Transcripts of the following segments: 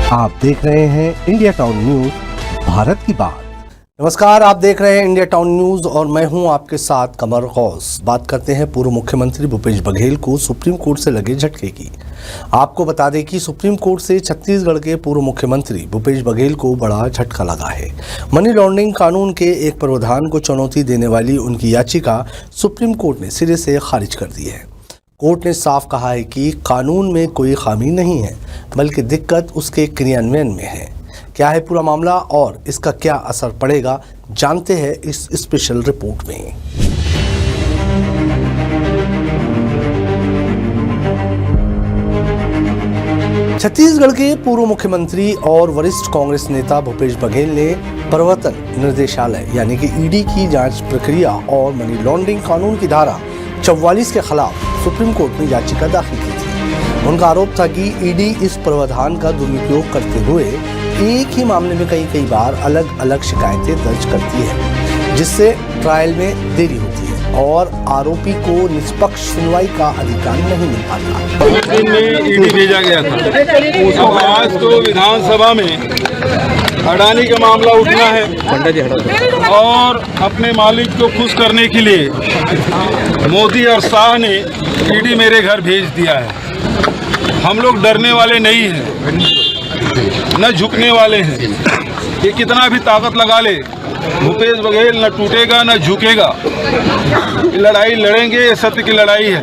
आप देख रहे हैं इंडिया टाउन न्यूज, भारत की बात। नमस्कार, आप देख रहे हैं इंडिया टाउन न्यूज और मैं हूं आपके साथ कमर गौस। बात करते हैं पूर्व मुख्यमंत्री भूपेश बघेल को सुप्रीम कोर्ट से लगे झटके की। आपको बता दें कि सुप्रीम कोर्ट से छत्तीसगढ़ के पूर्व मुख्यमंत्री भूपेश बघेल को बड़ा झटका लगा है। मनी लॉन्ड्रिंग कानून के एक प्रावधान को चुनौती देने वाली उनकी याचिका सुप्रीम कोर्ट ने सिरे से खारिज कर दी है। कोर्ट ने साफ कहा है कि कानून में कोई खामी नहीं है, बल्कि दिक्कत उसके क्रियान्वयन में है। क्या है पूरा मामला और इसका क्या असर पड़ेगा, जानते हैं इस स्पेशल रिपोर्ट में। छत्तीसगढ़ के पूर्व मुख्यमंत्री और वरिष्ठ कांग्रेस नेता भूपेश बघेल ने प्रवर्तन निदेशालय यानी कि ईडी की जांच प्रक्रिया और मनी लॉन्ड्रिंग कानून की धारा 44 के खिलाफ सुप्रीम कोर्ट में याचिका दाखिल की थी। उनका आरोप था कि ईडी इस प्रावधान का दुरुपयोग करते हुए एक ही मामले में कई बार अलग अलग शिकायतें दर्ज करती है, जिससे ट्रायल में देरी होती है और आरोपी को निष्पक्ष सुनवाई का अधिकार नहीं मिल पाता। में ईडी भेजा गया था। अब आज तो विधानसभा में अडानी का मामला उठना है और अपने मालिक को खुश करने के लिए मोदी और शाह ने ईडी मेरे घर भेज दिया है। हम लोग डरने वाले नहीं हैं, न झुकने वाले हैं। ये कितना भी ताकत लगा ले, भूपेश बघेल न टूटेगा न झुकेगा। लड़ाई लड़ेंगे, ये सत्य की लड़ाई है।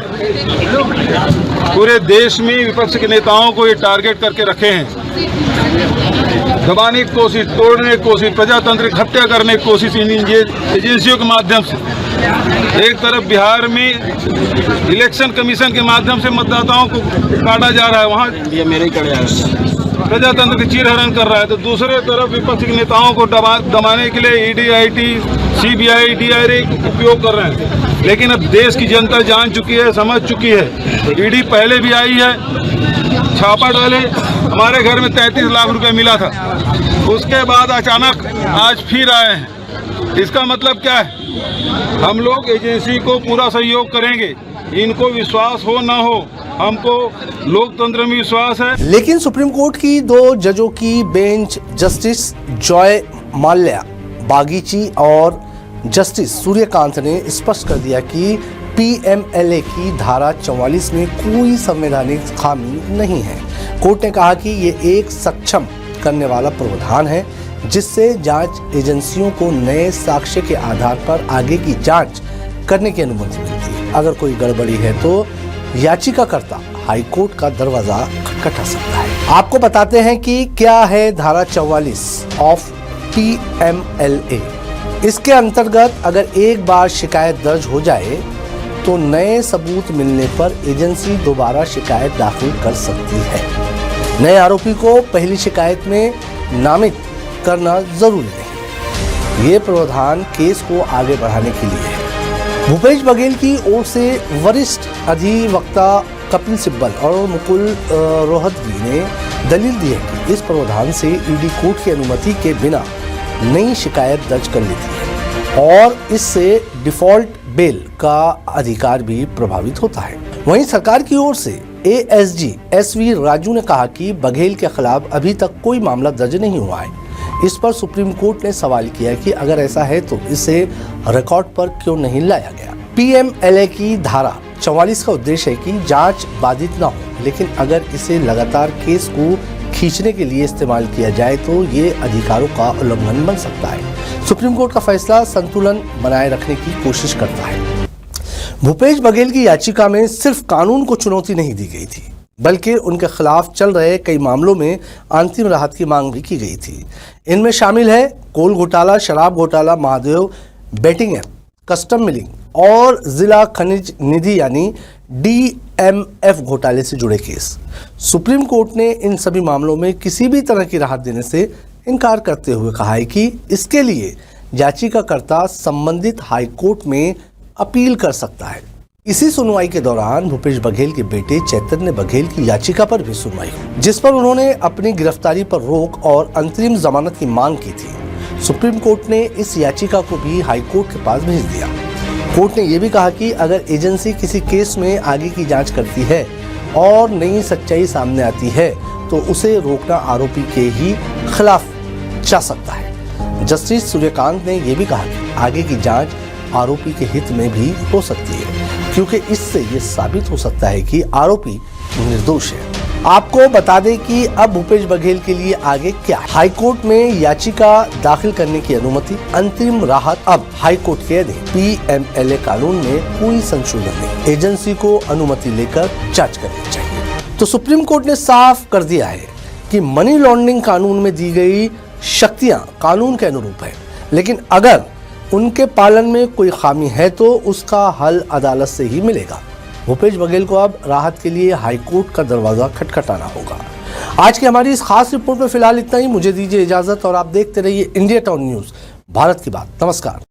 पूरे देश में विपक्ष के नेताओं को ये टारगेट करके रखे हैं, दबाने की कोशिश, तोड़ने की कोशिश, प्रजातंत्र की हत्या करने की कोशिश इन एजेंसियों के माध्यम से। एक तरफ बिहार में इलेक्शन कमीशन के माध्यम से मतदाताओं को काटा जा रहा है, वहाँ ये मेरे ही प्रजातंत्र की चीरहरण कर रहा है, तो दूसरे तरफ विपक्ष के नेताओं को दबाने के लिए ईडी, आईटी, सीबीआई, डीआरए उपयोग कर रहे हैं। लेकिन अब देश की जनता जान चुकी है, समझ चुकी है। ईडी पहले भी आई है, छापा डाले, हमारे घर में 33 लाख रुपए मिला था। उसके बाद अचानक आज फिर आए हैं। इसका मतलब क्या है? हम लोग एजेंसी को पूरा सहयोग करेंगे। इनको विश्वास हो ना हो, हमको लोकतंत्र में विश्वास है। लेकिन सुप्रीम कोर्ट की 2 जजों की बेंच, जस्टिस जॉय माल्या बागीची और जस्टिस सूर्यकांत ने स्पष्ट कर दिया कि पीएमएलए की धारा 44 में कोई संवैधानिक खामी नहीं है। कोर्ट ने कहा कि ये एक सक्षम करने वाला प्रावधान है, जिससे जांच एजेंसियों को नए साक्ष्य के आधार पर आगे की जांच करने की अनुमति मिलती है। अगर कोई गड़बड़ी है तो याचिकाकर्ता हाईकोर्ट का दरवाजा खटखटा सकता है। आपको बताते हैं कि क्या है धारा 44 ऑफ पीएमएलए। इसके अंतर्गत अगर एक बार शिकायत दर्ज हो जाए तो नए सबूत मिलने पर एजेंसी दोबारा शिकायत दाखिल कर सकती है। नए आरोपी को पहली शिकायत में नामित करना जरूरी नहीं। ये प्रावधान केस को आगे बढ़ाने के लिए है। भूपेश बघेल की ओर से वरिष्ठ अधिवक्ता कपिल सिब्बल और मुकुल रोहतगी ने दलील दी है कि इस प्रावधान से ईडी कोर्ट की अनुमति के बिना नई शिकायत दर्ज कर लेती है और इससे डिफॉल्ट बेल का अधिकार भी प्रभावित होता है। वहीं सरकार की ओर से एएसजी एसवी राजू ने कहा कि बघेल के खिलाफ अभी तक कोई मामला दर्ज नहीं हुआ है। इस पर सुप्रीम कोर्ट ने सवाल किया कि अगर ऐसा है तो इसे रिकॉर्ड पर क्यों नहीं लाया गया। पीएमएलए की धारा 44 का उद्देश्य है कि जांच बाधित न हो, लेकिन अगर इसे लगातार केस को खींचने के लिए इस्तेमाल किया जाए तो ये अधिकारों का उल्लंघन बन सकता है। सुप्रीम कोर्ट का फैसला संतुलन बनाए रखने की कोशिश करता है। भूपेश बघेल की याचिका में सिर्फ कानून को चुनौती नहीं दी गई थी, बल्कि उनके खिलाफ चल रहे कई मामलों में अंतिम राहत की मांग भी की गई थी। इनमें शामिल है कोल घोटाला, शराब घोटाला, Mahadev betting app, custom milling और जिला खनिज निधि यानी डीएमएफ घोटाले से जुड़े केस। सुप्रीम कोर्ट ने इन सभी मामलों में किसी भी तरह की राहत देने से इनकार करते हुए कहा है कि इसके लिए याचिकाकर्ता संबंधित हाई कोर्ट में अपील कर सकता है। इसी सुनवाई के दौरान भूपेश बघेल के बेटे चैतन्य बघेल की याचिका पर भी सुनवाई हुई, जिस पर उन्होंने अपनी गिरफ्तारी पर रोक और अंतरिम जमानत की मांग की थी। सुप्रीम कोर्ट ने इस याचिका को भी हाई कोर्ट के पास भेज दिया। कोर्ट ने यह भी कहा कि अगर एजेंसी किसी केस में आगे की जांच करती है और नई सच्चाई सामने आती है तो उसे रोकना आरोपी के ही खिलाफ जा सकता है। जस्टिस सूर्यकांत ने यह भी कहा कि आगे की जांच आरोपी के हित में भी हो सकती है, क्योंकि इससे ये साबित हो सकता है कि आरोपी निर्दोष है। आपको बता दें कि अब भूपेश बघेल के लिए आगे क्या है। हाईकोर्ट में याचिका दाखिल करने की अनुमति, अंतरिम राहत। अब हाईकोर्ट कह दे पीएमएलए कानून में कोई संशोधन नहीं, एजेंसी को अनुमति लेकर जांच करनी चाहिए। तो सुप्रीम कोर्ट ने साफ कर दिया है कि मनी लॉन्ड्रिंग कानून में दी गई शक्तियां कानून के अनुरूप है, लेकिन अगर उनके पालन में कोई खामी है तो उसका हल अदालत से ही मिलेगा। भूपेश बघेल को अब राहत के लिए हाईकोर्ट का दरवाजा खटखटाना होगा। आज की हमारी इस खास रिपोर्ट में फिलहाल इतना ही। मुझे दीजिए इजाजत और आप देखते रहिए इंडिया टाउन न्यूज, भारत की बात। नमस्कार।